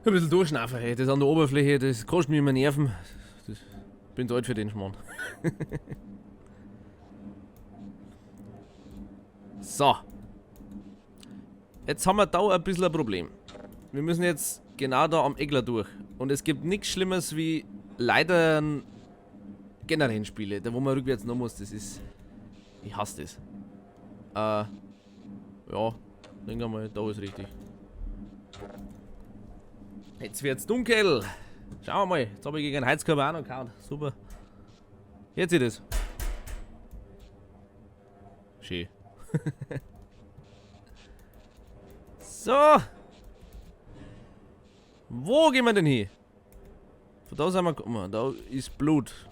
Ein bisschen durchschnaufen, hey. Das an der Oberfläche, das kostet mir immer Nerven. Das, bin zu alt für den Schmarrn. So. Jetzt haben wir da ein bisschen ein Problem. Wir müssen jetzt genau da am Eckler durch. Und es gibt nichts Schlimmes wie leider generellen Spiele, da wo man rückwärts noch muss. Das ist. Ich hasse das. Ja, denke mal, da ist richtig. Jetzt wird's dunkel. Schauen wir mal. Jetzt habe ich gegen den Heizkörper auch noch gehauen. Super. Jetzt sieht es. Schön. So. Wo gehen wir denn hin? Von da sind wir. Guck mal, da ist Blut.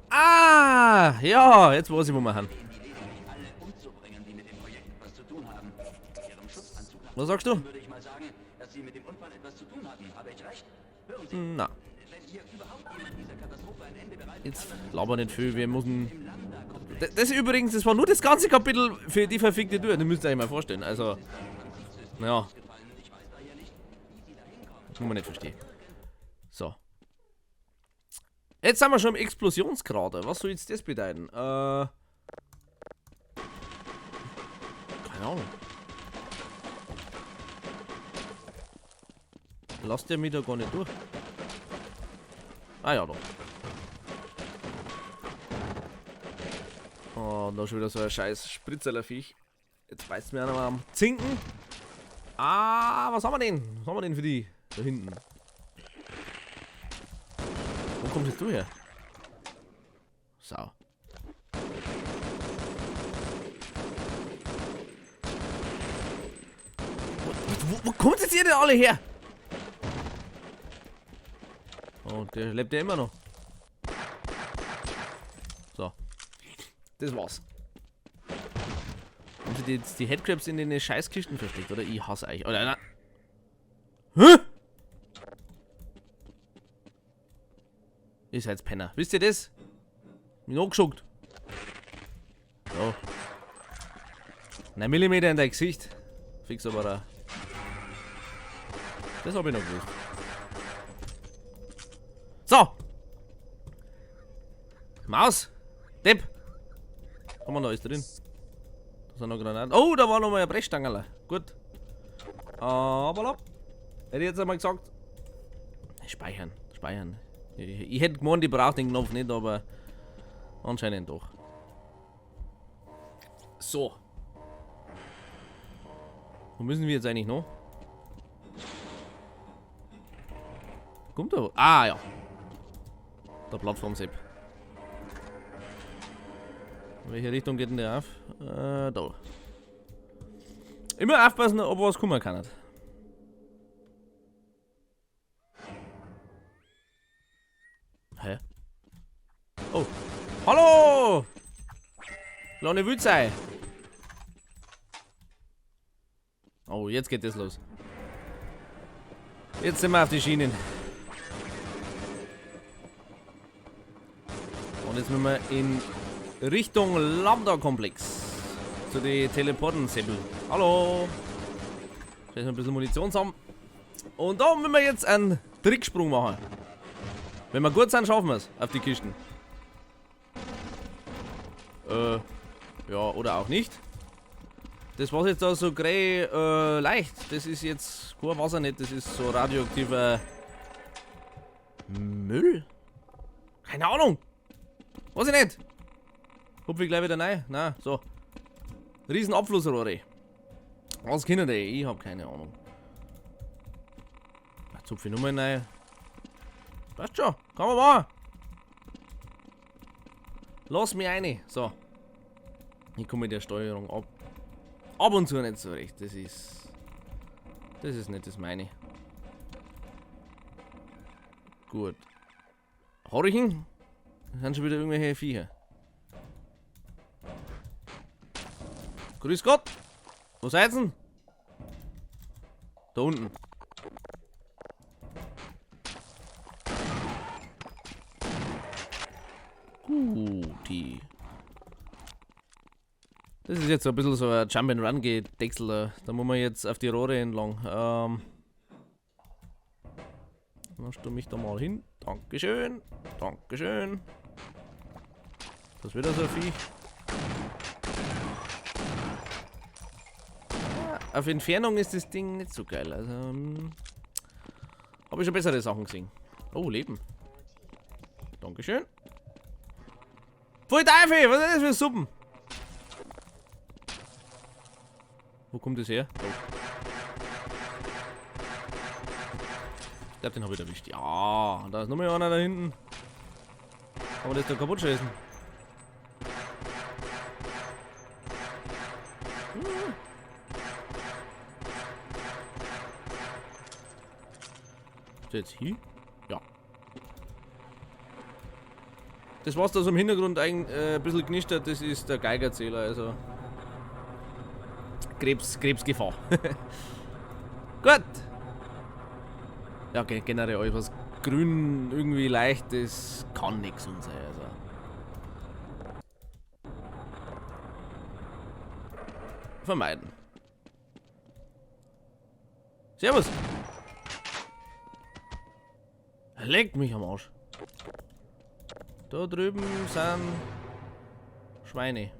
Ah! Ja, jetzt weiß ich, wo wir hin. Was sagst du? Na. Jetzt laber nicht viel, wir müssen. Das übrigens, das war nur das ganze Kapitel für die verfickte Tür, das müsst ihr euch mal vorstellen. Also. Naja. Das muss man nicht verstehen. So. Jetzt sind wir schon im Explosionsgrad. Was soll jetzt das bedeuten? Keine Ahnung. Lasst ihr mich da gar nicht durch? Ah ja, doch. Oh, da schon wieder so ein scheiß Spritzerlerviech. Jetzt beißt mir einer mal am Zinken. Ah, was haben wir denn? Was haben wir denn für die? Da hinten. Wo kommst jetzt du her? Sau. Wo kommt jetzt ihr denn alle her? Oh, der lebt ja immer noch. So. Das war's. Haben sie jetzt die Headcrabs in den Scheißkisten versteckt, oder? Ich hasse euch. Oder na. Hä? Ihr seid Penner. Wisst ihr das? Mich angeschuckt. So. 9 mm in dein Gesicht. Fix aber da. Das habe ich noch gewusst. So! Maus! Depp! Komm mal, da ist drin. Da sind noch Granaten. Oh, da war noch mal ein Brechstangerl. Gut. Aber hätte ich jetzt einmal gesagt. Speichern. Speichern. Ich hätte gemeint, ich brauche den Knopf nicht, aber anscheinend doch. So. Wo müssen wir jetzt eigentlich noch? Kommt da? Ah, ja. Der Plattform-Sepp. In welche Richtung geht denn der auf? Da. Immer aufpassen, ob was kommen kann. Hä? Oh. Hallo! Kleine Wützei. Oh, jetzt geht das los. Jetzt sind wir auf die Schienen. Und jetzt müssen wir in Richtung Lambda-Komplex. Zu den Teleporten-Säbel. Hallo! Vielleicht ein bisschen Munition zusammen. Und da müssen wir jetzt einen Tricksprung machen. Wenn wir gut sind, schaffen wir es auf die Kisten. Ja, oder auch nicht. Das was jetzt da so grey leicht, das ist jetzt kein Wasser nicht, das ist so radioaktiver Müll? Keine Ahnung! Weiß ich nicht! Hupf ich gleich wieder rein? Na, so. Riesen Abflussrohre. Was können die? Ich hab keine Ahnung. Zupf ich nochmal rein. Passt schon, kann man machen. Lass mich rein. So. Ich komme mit der Steuerung ab und zu nicht so recht. Das ist nicht das meine. Gut. Horchen? Das sind schon wieder irgendwelche Viecher. Grüß Gott. Wo seid's denn? Da unten. Die. Das ist jetzt so ein bisschen so ein Jump-and-Run-Gedechsel. Da muss man jetzt auf die Rohre entlang. Dann stelle ich da mal hin. Dankeschön. Dankeschön. Das ist wieder so ein Viech. Ja, auf Entfernung ist das Ding nicht so geil. Also, habe ich schon bessere Sachen gesehen. Oh, Leben. Dankeschön. Voll Teufel, was ist das für Suppen? Wo kommt das her? Oh. Ich glaube, den habe ich erwischt. Ja, da ist noch mal einer da hinten. Kann man das da kaputt schießen? Ist der jetzt hier? Ja. Das, was da so im Hintergrund ein bisschen knistert, das ist der Geigerzähler, also Krebsgefahr. Gut. Ja, generell alles was grün irgendwie leicht, das kann nichts und sein, also. Vermeiden. Servus. Leckt mich am Arsch. Da drüben sind Schweine.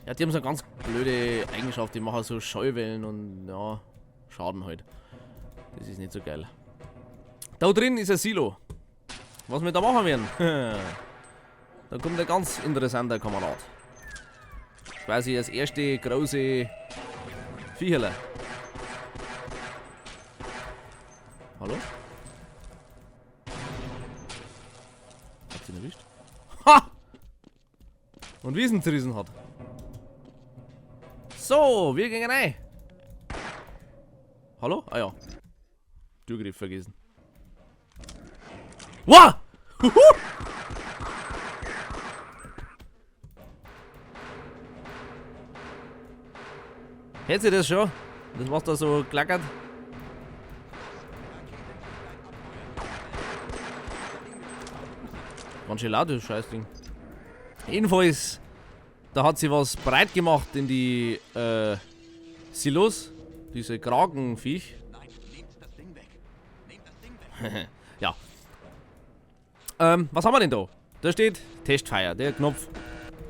Ja, die haben so eine ganz blöde Eigenschaft, die machen so Schallwellen und ja, Schaden halt. Das ist nicht so geil. Da drin ist ein Silo. Was wir da machen werden? Da kommt ein ganz interessanter Kamerad. Quasi das erste große Viecherle. Hallo? Hat sie ihn erwischt? Ha! Und wie es ihn zerrissen hat. So, wir gehen rein. Hallo? Ah ja. Türgriff vergessen. Wow! Hört ihr das schon? Das was da so klackert? Ganz schön laut, das Scheißding. Jedenfalls, da hat sie was breit gemacht in die Silos. Diese Kragenviech. Ja. Was haben wir denn da? Da steht Testfire. Der Knopf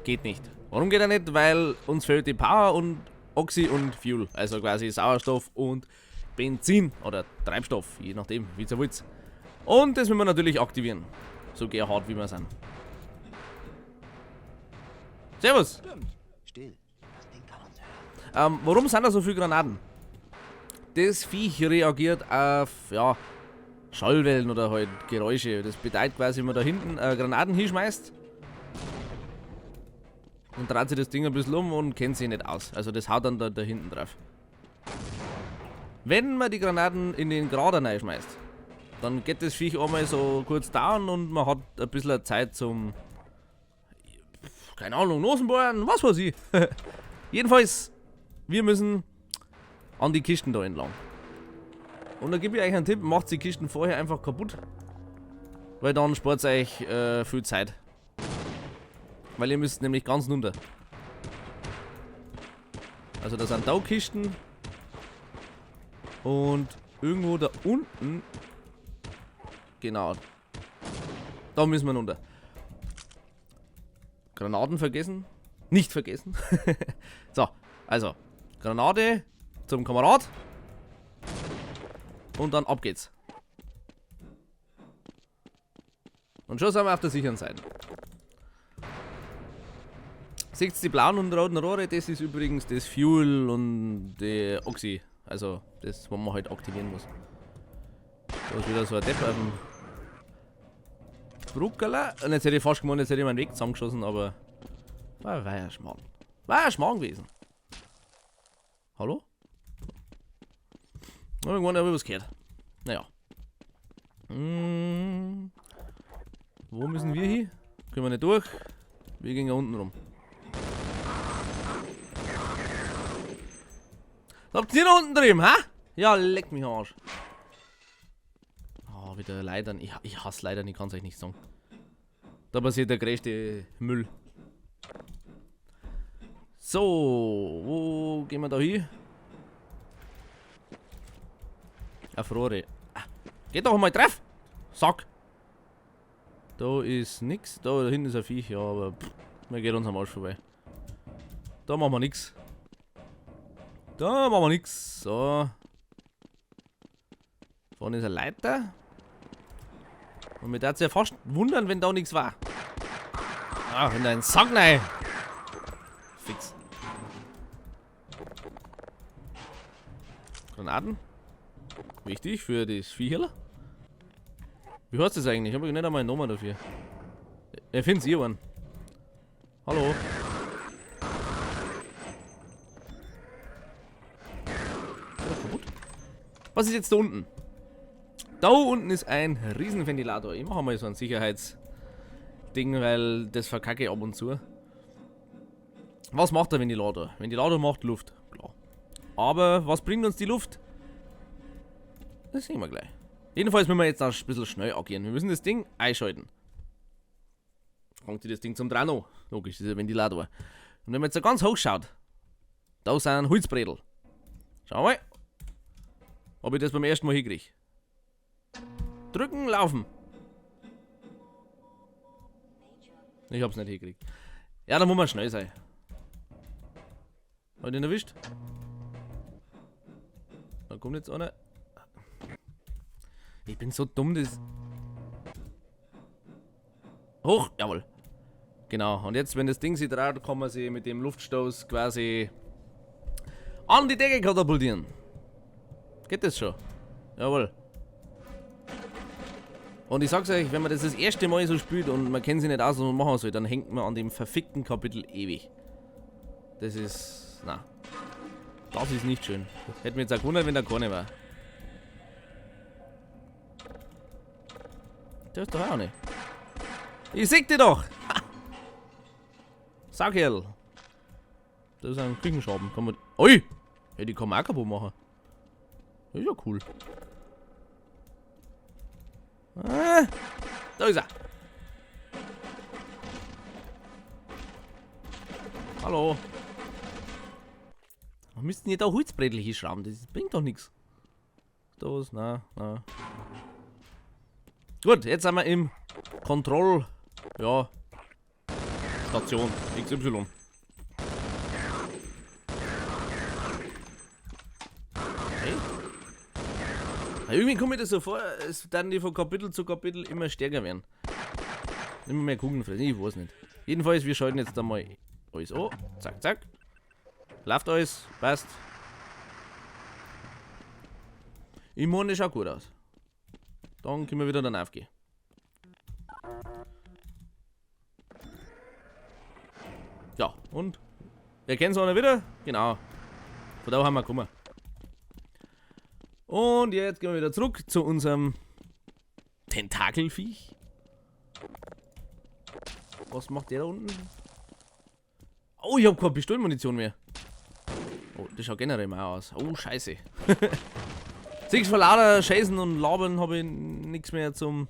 geht nicht. Warum geht er nicht? Weil uns fehlt die Power und Oxy und Fuel. Also quasi Sauerstoff und Benzin oder Treibstoff, je nachdem, wie ihr wollt. Und das müssen wir natürlich aktivieren. So hart wie wir sind. Servus! Still. Das Ding kann uns hören. Warum sind da so viele Granaten? Das Viech reagiert auf, ja, Schallwellen oder halt Geräusche. Das bedeutet quasi, wenn man da hinten Granaten hinschmeißt, dann dreht sich das Ding ein bisschen um und kennt sich nicht aus. Also das haut dann da hinten drauf. Wenn man die Granaten in den Grader reinschmeißt, dann geht das Viech einmal so kurz down und man hat ein bisschen Zeit zum, keine Ahnung, Nosenbohren, was weiß ich. Jedenfalls, wir müssen an die Kisten da entlang. Und da gebe ich euch einen Tipp, macht die Kisten vorher einfach kaputt. Weil dann spart es euch viel Zeit. Weil ihr müsst nämlich ganz runter. Also da sind Taukisten. Und irgendwo da unten. Genau. Da müssen wir runter. Granaten vergessen. Nicht vergessen. So, also. Granate zum Kamerad. Und dann ab geht's. Und schon sind wir auf der sicheren Seite. Seht ihr die blauen und roten Rohre? Das ist übrigens das Fuel und die Oxy. Also das, was man halt aktivieren muss. Da ist wieder so ein Depp auf dem Bruckerler. Und jetzt hätte ich fast gemeint, jetzt hätte ich meinen Weg zusammengeschossen, aber war ja Schmarrn. War ja Schmarrn gewesen. Hallo? Irgendwann habe ich was gehört. Naja. Wo müssen wir hin? Können wir nicht durch? Wir gehen da unten rum. Habt ihr da unten drüben, hä? Ja, leck mich am Arsch. Oh, wieder Leitern. Ich hasse Leitern, ich kann es euch nicht sagen. Da passiert der größte Müll. So, wo gehen wir da hin? Auf Rohre. Geht doch mal drauf! Sack! Da ist nix. Da hinten ist ein Viech, ja, aber wir gehen uns am Arsch vorbei. Da machen wir nix. Da machen wir nix. So. Vorne ist eine Leiter. Und mir darf es ja fast wundern, wenn da nichts war. Ah, in einen Sack rein. Fix. Granaten. Wichtig für das Viecherl. Wie heißt das eigentlich? Ich habe nicht einmal eine Nummer dafür. Findet ihr einen? Hallo? Was ist jetzt da unten? Da unten ist ein Riesenventilator. Ich mache mal so ein Sicherheitsding, weil das verkacke ich ab und zu. Was macht der Ventilator? Ventilator macht Luft, klar. Aber was bringt uns die Luft? Das sehen wir gleich. Jedenfalls müssen wir jetzt ein bisschen schnell agieren. Wir müssen das Ding einschalten. Kommt das Ding zum Drano. Logisch, das ist ein Ventilator. Und wenn man jetzt da ganz hoch schaut, da sind Holzbredel. Schau mal, ob ich das beim ersten Mal hinkriege. Drücken, laufen. Ich hab's nicht hingekriegt. Ja, da muss man schnell sein. Hat ihn erwischt? Da kommt jetzt einer. Ich bin so dumm, das. Hoch, jawohl. Genau, und jetzt, wenn das Ding sich dreht, kann man sie mit dem Luftstoß quasi an die Decke katapultieren. Geht das schon? Jawohl. Und ich sag's euch, wenn man das erste Mal so spielt und man kennt sich nicht aus und machen soll, dann hängt man an dem verfickten Kapitel ewig. Das ist. Na. Das ist nicht schön. Hätte mich jetzt auch gewundert, wenn da keine war. Der ist doch auch nicht. Ich seh dich doch! Saukerl! Das ist ein Küchenschaben. Kann man. Ui! Ja, die kann man auch kaputt machen. Das ist ja cool. Ah, da ist er. Hallo. Wir müssten hier da Holzbrettel hinschrauben. Das bringt doch nichts. Da was? Na. Gut, jetzt sind wir im Kontroll. Ja. Station XY. Hey. Irgendwie kommt mir das so vor, es dann die von Kapitel zu Kapitel immer stärker werden. Immer mehr Kugeln fressen, ich weiß nicht. Jedenfalls, wir schalten jetzt einmal alles an. Zack, zack. Läuft alles, passt. Ich meine, das schaut gut aus. Dann können wir wieder dann aufgehen. Ja, und? Wer kennt es einer wieder? Genau. Von da haben wir gekommen. Und jetzt gehen wir wieder zurück zu unserem Tentakelviech. Was macht der da unten? Oh, ich habe keine Pistolenmunition mehr. Oh, das schaut generell mal aus. Oh, scheiße. Siehst du, vor lauter Scheißen und Labern habe ich nichts mehr zum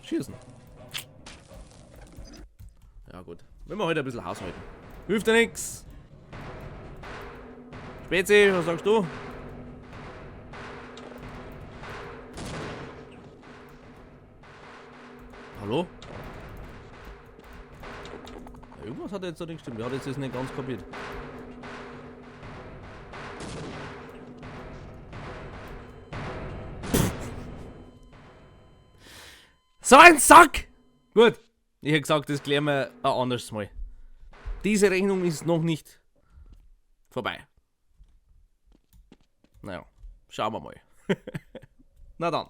Schießen. Ja gut, wenn wir heute ein bisschen haushalten. Hilft ja nix. Spezi, was sagst du? Hallo? Ja, irgendwas hat jetzt da nicht gestimmt. Der hat jetzt das nicht ganz kapiert. So ein Sack! Gut, ich hätte gesagt, das klären wir ein anderes Mal. Diese Rechnung ist noch nicht vorbei. Naja, schauen wir mal. Na dann.